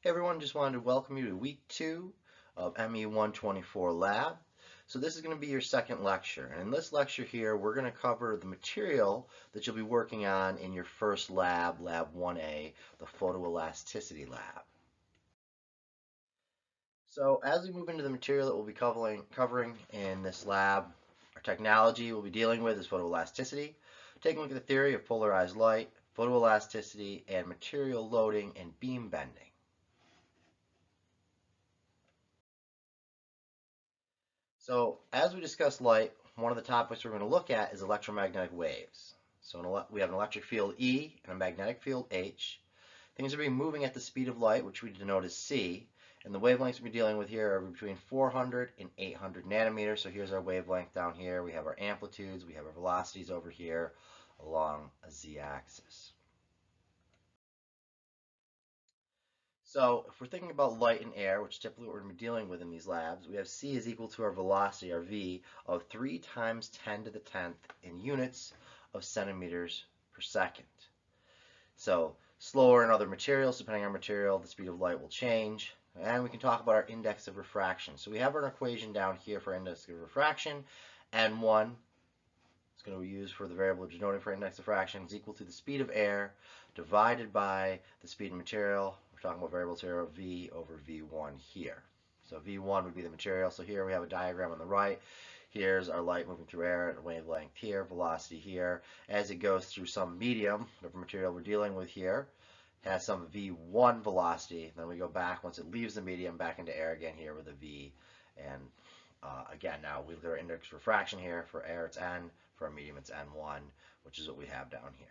Hey everyone, just wanted to welcome you to week 2 of ME 124 Lab. So this is going to be your second lecture, and in this lecture here we're going to cover the material that you'll be working on in your first lab, Lab 1A, the Photoelasticity lab. So as we move into the material that we'll be covering in this lab, our technology we'll be dealing with is photoelasticity, taking a look at the theory of polarized light, photoelasticity, and material loading and beam bending. So as we discuss light, one of the topics we're going to look at is electromagnetic waves. So we have an electric field E and a magnetic field H. Things are being moving at the speed of light, which we denote as c, and the wavelengths we're dealing with here are between 400 and 800 nanometers. So here's our wavelength down here. We have our amplitudes, we have our velocities over here along a z-axis. So if we're thinking about light and air, which is typically what we're going to be dealing with in these labs, we have c is equal to our velocity, our v, of 3 times 10 to the 10th in units of centimeters per second. So slower in other materials, depending on material, the speed of light will change. And we can talk about our index of refraction. So we have an equation down here for index of refraction. N1 is going to be used for the variable denoting for index of refraction is equal to the speed of air divided by the speed of material. We're talking about variable material V over V1 here. So V1 would be the material. So here we have a diagram on the right. Here's our light moving through air at wavelength here, velocity here. As it goes through some medium, whatever material we're dealing with here, has some V1 velocity. Then we go back, once it leaves the medium, back into air again here with a V. And again, now we look at our index of refraction here. For air, it's N. For our medium, it's N1, which is what we have down here.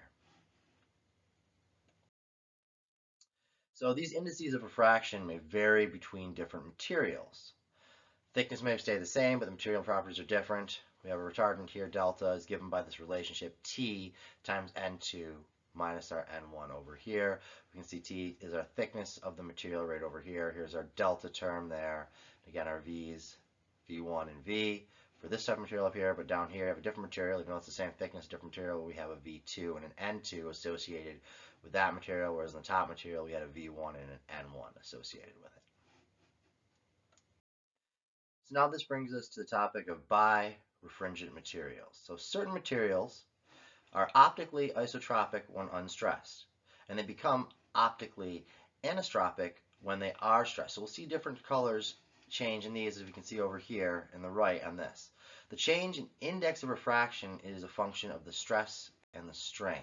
So these indices of refraction may vary between different materials. Thickness may stay the same, but the material properties are different. We have a retardant here, delta, is given by this relationship T times N2 minus our N1 over here. We can see T is our thickness of the material right over here. Here's our delta term there. Again, our V's, V1 and V for this type of material up here, but down here we have a different material. Even though it's the same thickness, different material, we have a V2 and an N2 associated with that material, whereas in the top material we had a V1 and an N1 associated with it. So now this brings us to the topic of birefringent materials. So certain materials are optically isotropic when unstressed, and they become optically anisotropic when they are stressed. So we'll see different colors change in these, as we can see over here in the right on this. The change in index of refraction is a function of the stress and the strain.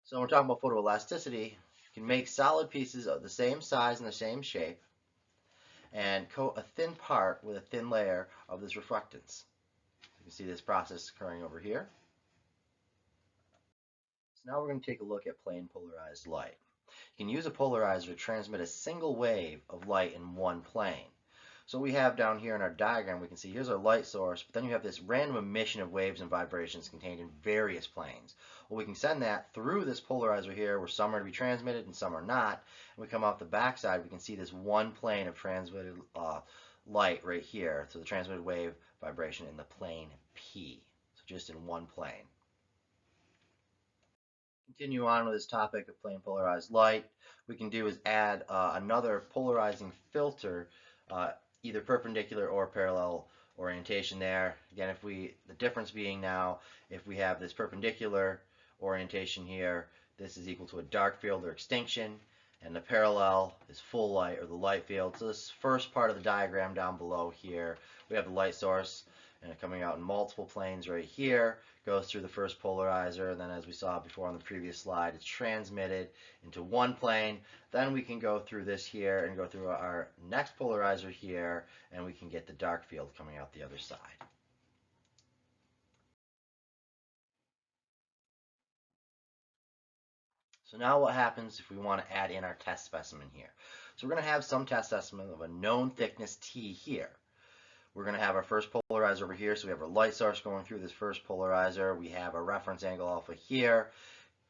So when we're talking about photoelasticity, you can make solid pieces of the same size and the same shape and coat a thin part with a thin layer of this reflectance. You can see this process occurring over here. So now we're going to take a look at plane polarized light. You can use a polarizer to transmit a single wave of light in one plane. So we have down here in our diagram, we can see here's our light source, but then you have this random emission of waves and vibrations contained in various planes. Well, we can send that through this polarizer here, where some are to be transmitted and some are not. And we come off the backside, we can see this one plane of transmitted light right here. So the transmitted wave vibration in the plane P. So just in one plane. Continue on with this topic of plane polarized light. We can do is add another polarizing filter, either perpendicular or parallel orientation there. Again, the difference being now, if we have this perpendicular orientation here, this is equal to a dark field or extinction, and the parallel is full light or the light field. So this first part of the diagram down below here, we have the light source and coming out in multiple planes right here, goes through the first polarizer, and then as we saw before on the previous slide, it's transmitted into one plane. Then we can go through this here and go through our next polarizer here, and we can get the dark field coming out the other side. So now what happens if we want to add in our test specimen here? So we're going to have some test specimen of a known thickness T here. We're going to have our first polarizer over here, so we have our light source going through this first polarizer. We have our reference angle alpha here.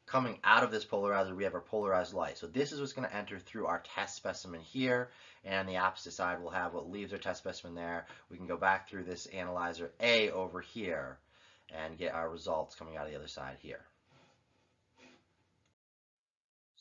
Coming out of this polarizer, we have our polarized light. So this is what's going to enter through our test specimen here, and the opposite side will have what leaves our test specimen there. We can go back through this analyzer A over here and get our results coming out of the other side here.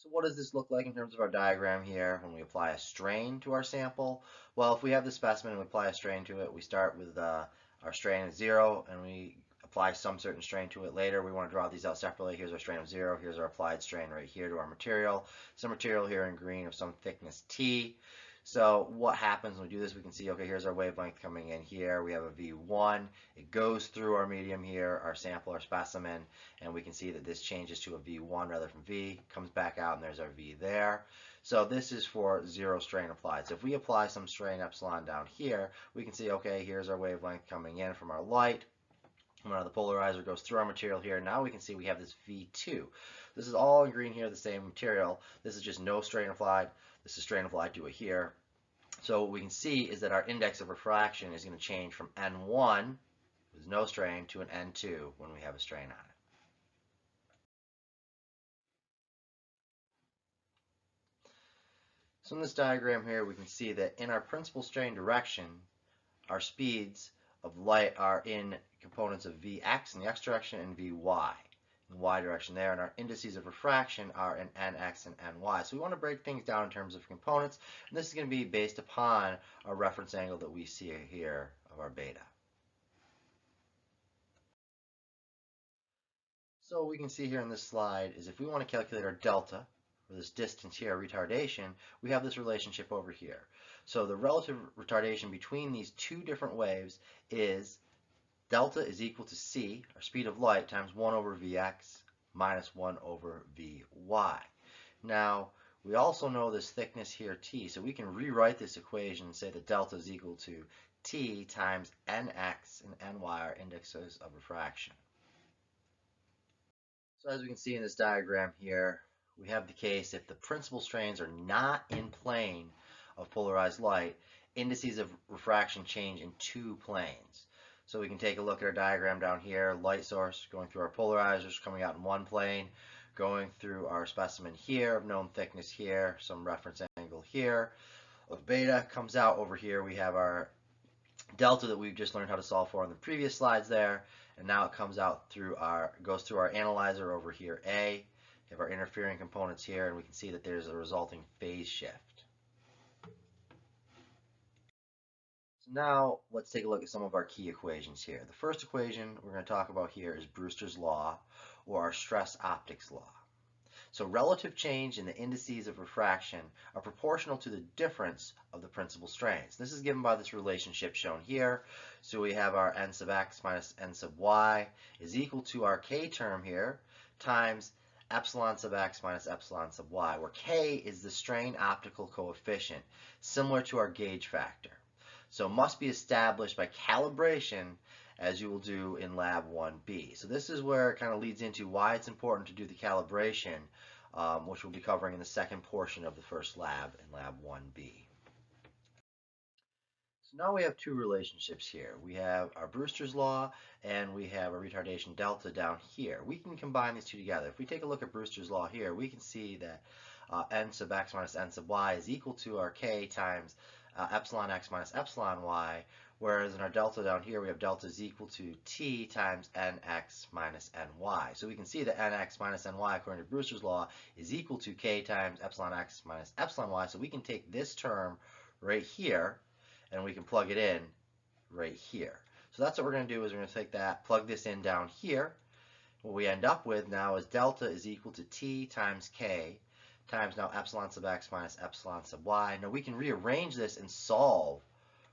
So what does this look like in terms of our diagram here when we apply a strain to our sample? Well, if we have the specimen and we apply a strain to it, we start with our strain at 0 and we apply some certain strain to it later. We want to draw these out separately. Here's our strain of 0. Here's our applied strain right here to our material. Some material here in green of some thickness T. So what happens when we do this, we can see, okay, here's our wavelength coming in here. We have a V1. It goes through our medium here, our sample, our specimen, and we can see that this changes to a V1 rather than V, comes back out, and there's our V there. So this is for 0 strain applied. So if we apply some strain epsilon down here, we can see, okay, here's our wavelength coming in from our light. When the polarizer goes through our material here, now we can see we have this V2. This is all in green here, the same material. This is just no strain applied. This is strain applied to it here. So what we can see is that our index of refraction is going to change from N1 with no strain to an N2 when we have a strain on it. So in this diagram here, we can see that in our principal strain direction, our speeds of light are in components of Vx in the x direction and Vy in the y direction there, and our indices of refraction are in Nx and Ny. So we want to break things down in terms of components, and this is going to be based upon our reference angle that we see here of our beta. So what we can see here in this slide is if we want to calculate our delta, or this distance here, our retardation, we have this relationship over here. So the relative retardation between these two different waves is delta is equal to c, our speed of light, times 1 over Vx minus 1 over Vy. Now, we also know this thickness here, t, so we can rewrite this equation and say that delta is equal to t times nx and ny, our indexes of refraction. So as we can see in this diagram here, we have the case if the principal strains are not in plane of polarized light, indices of refraction change in two planes. So we can take a look at our diagram down here, light source going through our polarizers, coming out in one plane, going through our specimen here of known thickness here, some reference angle here of beta, comes out over here. We have our delta that we've just learned how to solve for in the previous slides there, and now it comes out through goes through our analyzer over here, A. We have our interfering components here, and we can see that there's a resulting phase shift. So now let's take a look at some of our key equations here. The first equation we're going to talk about here is Brewster's law, or our stress optics law. So relative change in the indices of refraction are proportional to the difference of the principal strains. This is given by this relationship shown here. So we have our n sub x minus n sub y is equal to our k term here times epsilon sub x minus epsilon sub y, where k is the strain optical coefficient, similar to our gauge factor. So must be established by calibration, as you will do in Lab 1B. So this is where it kind of leads into why it's important to do the calibration, which we'll be covering in the second portion of the first lab in Lab 1B. So now we have two relationships here. We have our Brewster's law and we have a retardation delta down here. We can combine these two together. If we take a look at Brewster's law here, we can see that n sub x minus n sub y is equal to our k times epsilon x minus epsilon y, whereas in our delta down here, we have delta is equal to t times nx minus ny. So we can see that nx minus ny, according to Brewster's law, is equal to k times epsilon x minus epsilon y. So we can take this term right here, and we can plug it in right here. So that's what we're going to do, is we're going to take that, plug this in down here. What we end up with now is delta is equal to t times k times now epsilon sub x minus epsilon sub y. Now we can rearrange this and solve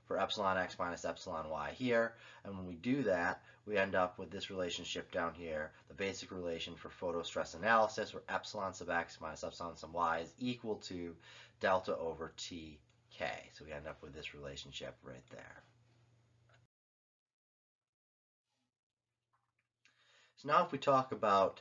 for epsilon x minus epsilon y here, and when we do that, we end up with this relationship down here, the basic relation for photo stress analysis, where epsilon sub x minus epsilon sub y is equal to delta over tk. So we end up with this relationship right there. So now if we talk about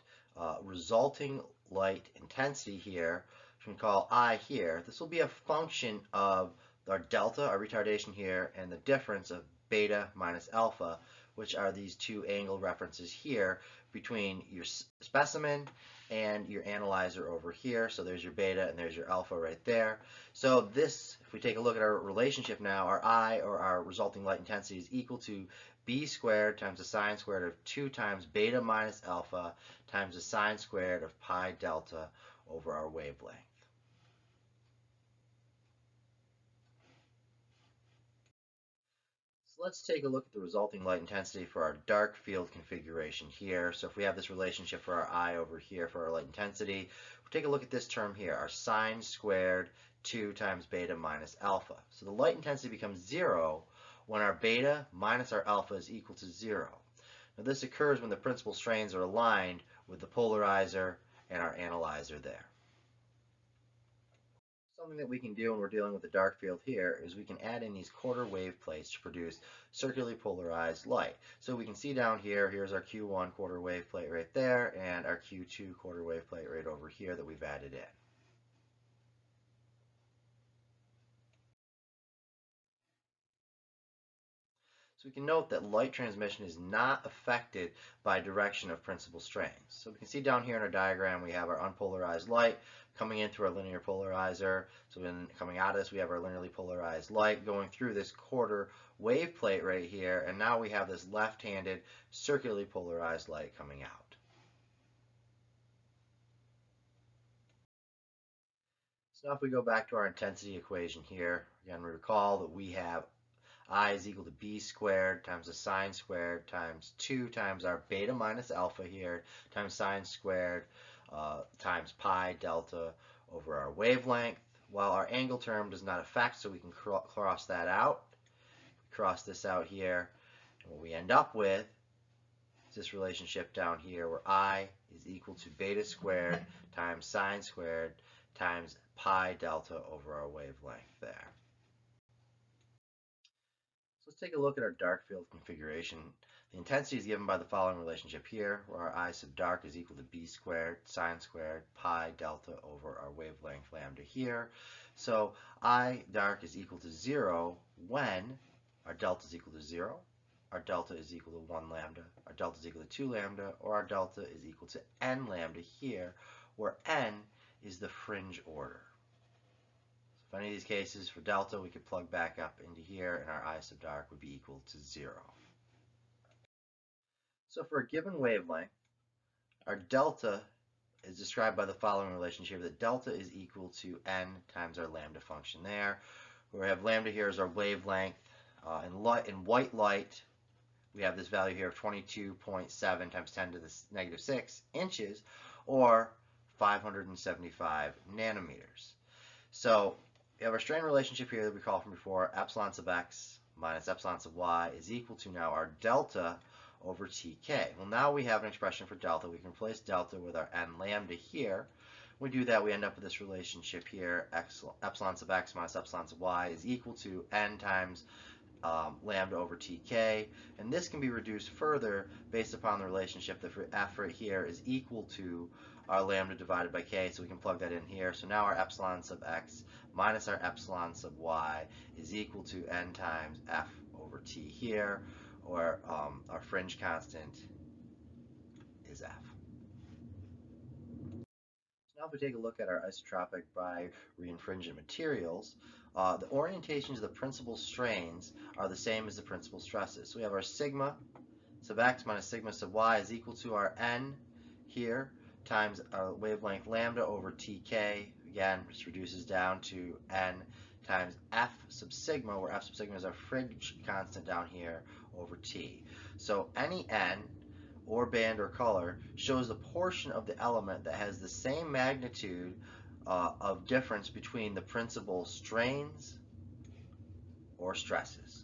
resulting light intensity here, which we can call I here, this will be a function of our delta, our retardation here, and the difference of beta minus alpha, which are these two angle references here between your specimen and your analyzer over here. So there's your beta and there's your alpha right there. So this, if we take a look at our relationship now, our I, or our resulting light intensity, is equal to b squared times the sine squared of 2 times beta minus alpha times the sine squared of pi delta over our wavelength. So let's take a look at the resulting light intensity for our dark field configuration here. So if we have this relationship for our I over here for our light intensity, we'll take a look at this term here, our sine squared 2 times beta minus alpha. So the light intensity becomes 0 when our beta minus our alpha is equal to 0. Now this occurs when the principal strains are aligned with the polarizer and our analyzer there. Something that we can do when we're dealing with the dark field here is we can add in these quarter wave plates to produce circularly polarized light. So we can see down here, here's our Q1 quarter wave plate right there, and our Q2 quarter wave plate right over here that we've added in. So we can note that light transmission is not affected by direction of principal strains. So we can see down here in our diagram we have our unpolarized light coming in through our linear polarizer. So then coming out of this we have our linearly polarized light going through this quarter wave plate right here, and now we have this left-handed circularly polarized light coming out. So now if we go back to our intensity equation here, again recall that we have I is equal to b squared times the sine squared times 2 times our beta minus alpha here times sine squared times pi delta over our wavelength. While our angle term does not affect, so we can cross that out. Cross this out here, and what we end up with is this relationship down here where I is equal to beta squared times sine squared times pi delta over our wavelength there. So let's take a look at our dark field configuration. The intensity is given by the following relationship here, where our I sub dark is equal to b squared sine squared pi delta over our wavelength lambda here. So I dark is equal to 0 when our delta is equal to 0, our delta is equal to 1 lambda, our delta is equal to 2 lambda, or our delta is equal to n lambda here, where n is the fringe order. In any of these cases, for delta, we could plug back up into here, and our I sub dark would be equal to 0. So for a given wavelength, our delta is described by the following relationship, that delta is equal to n times our lambda function there, where we have lambda here as our wavelength. In white light, we have this value here of 22.7 times 10 to the negative 6 inches, or 575 nanometers. So we have our strain relationship here that we call from before, epsilon sub x minus epsilon sub y is equal to now our delta over tk. Well, now we have an expression for delta. We can replace delta with our n lambda here. When we do that, we end up with this relationship here, epsilon sub x minus epsilon sub y is equal to n times lambda over tk, and this can be reduced further based upon the relationship that for f right here is equal to our lambda divided by k, so we can plug that in here. So now our epsilon sub x minus our epsilon sub y is equal to n times f over t here, or our fringe constant is f. So now if we take a look at our isotropic bi-reinfringent materials, the orientations of the principal strains are the same as the principal stresses. So we have our sigma sub x minus sigma sub y is equal to our n here times our wavelength lambda over tk. Again, this reduces down to n times f sub sigma, where f sub sigma is our fringe constant down here, over t. So any n, or band or color, shows the portion of the element that has the same magnitude of difference between the principal strains or stresses.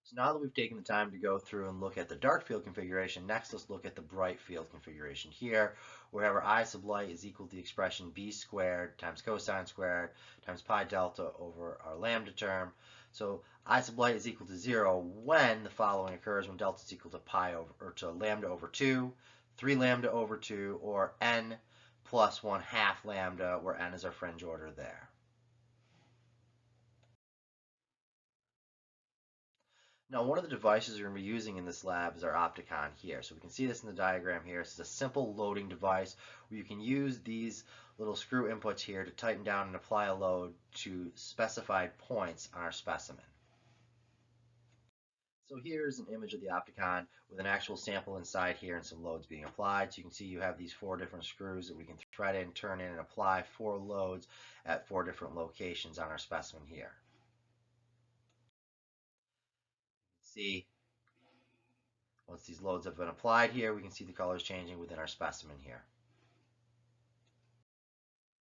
So now that we've taken the time to go through and look at the dark field configuration, next let's look at the bright field configuration here, wherever I sub light is equal to the expression b squared times cosine squared times pi delta over our lambda term. So I sub light is equal to 0 when the following occurs, when delta is equal to pi over, or to lambda over 2, 3 lambda over 2, or n plus 1/2 lambda, where n is our fringe order there. Now, one of the devices we're going to be using in this lab is our Opticon here. So we can see this in the diagram here. This is a simple loading device where you can use these little screw inputs here to tighten down and apply a load to specified points on our specimen. So here's an image of the Opticon with an actual sample inside here and some loads being applied. So you can see you have these 4 different screws that we can thread in, turn in, and apply 4 loads at 4 different locations on our specimen here. See, once these loads have been applied here, we can see the colors changing within our specimen here.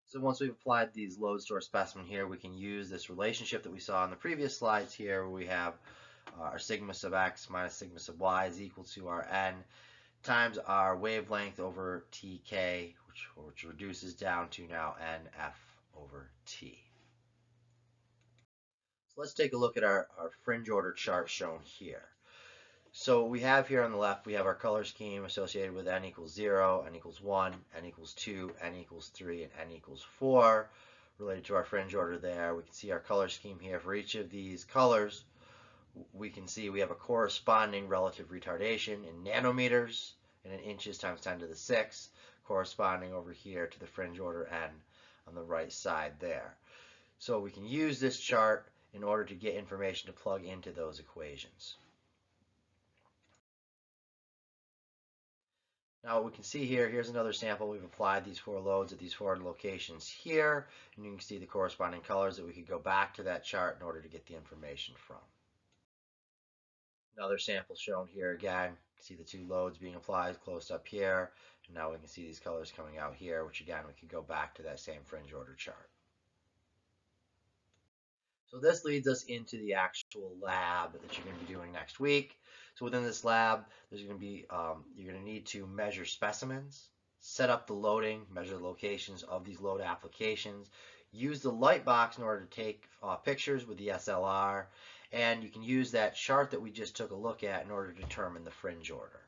So once we've applied these loads to our specimen here, we can use this relationship that we saw in the previous slides here, where we have our sigma sub x minus sigma sub y is equal to our n times our wavelength over tk, which reduces down to now nf over t. So let's take a look at our fringe order chart shown here. So we have here on the left, we have our color scheme associated with n equals 0, n equals 1, n equals 2, n equals 3, and n equals 4 related to our fringe order there. We can see our color scheme here. For each of these colors, we can see we have a corresponding relative retardation in nanometers and in inches times 10 to the 6, corresponding over here to the fringe order n on the right side there. So we can use this chart in order to get information to plug into those equations. Now what we can see here, here's another sample. We've applied these 4 loads at these 4 locations here, and you can see the corresponding colors that we could go back to that chart in order to get the information from. Another sample shown here again. See the 2 loads being applied close up here, and now we can see these colors coming out here, which again we could go back to that same fringe order chart. So this leads us into the actual lab that you're going to be doing next week. So within this lab, there's going to be you're going to need to measure specimens, set up the loading, measure the locations of these load applications, use the light box in order to take pictures with the SLR, and you can use that chart that we just took a look at in order to determine the fringe order.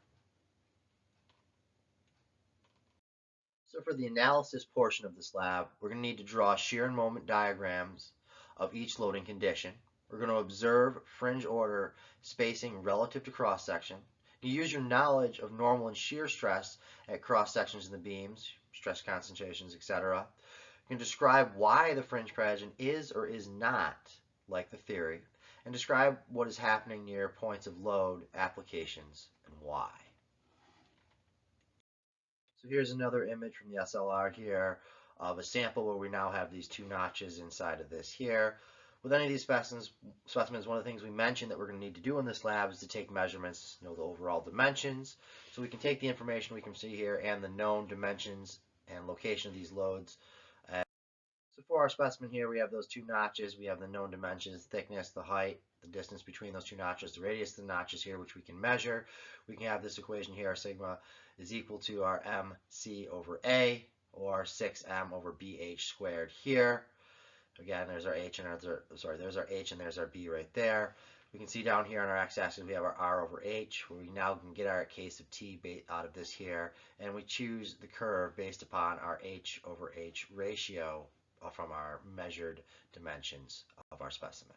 So for the analysis portion of this lab, we're going to need to draw shear and moment diagrams of each loading condition. We're going to observe fringe order spacing relative to cross section. You use your knowledge of normal and shear stress at cross sections in the beams, stress concentrations, etc. You can describe why the fringe pattern is or is not like the theory, and describe what is happening near points of load, applications, and why. So here's another image from the SLR here of a sample where we now have these 2 notches inside of this here. With any of these specimens, one of the things we mentioned that we're going to need to do in this lab is to take measurements, know the overall dimensions. So we can take the information we can see here and the known dimensions and location of these loads. So for our specimen here, we have those 2 notches. We have the known dimensions, thickness, the height, the distance between those 2 notches, the radius of the notches here, which we can measure. We can have this equation here, our sigma is equal to our mc over a, or 6m over bh squared here. Again, there's our h and there's our h and there's our b right there. We can see down here on our x-axis we have our r over h, where we now can get our case of t out of this here, and we choose the curve based upon our h over h ratio from our measured dimensions of our specimen.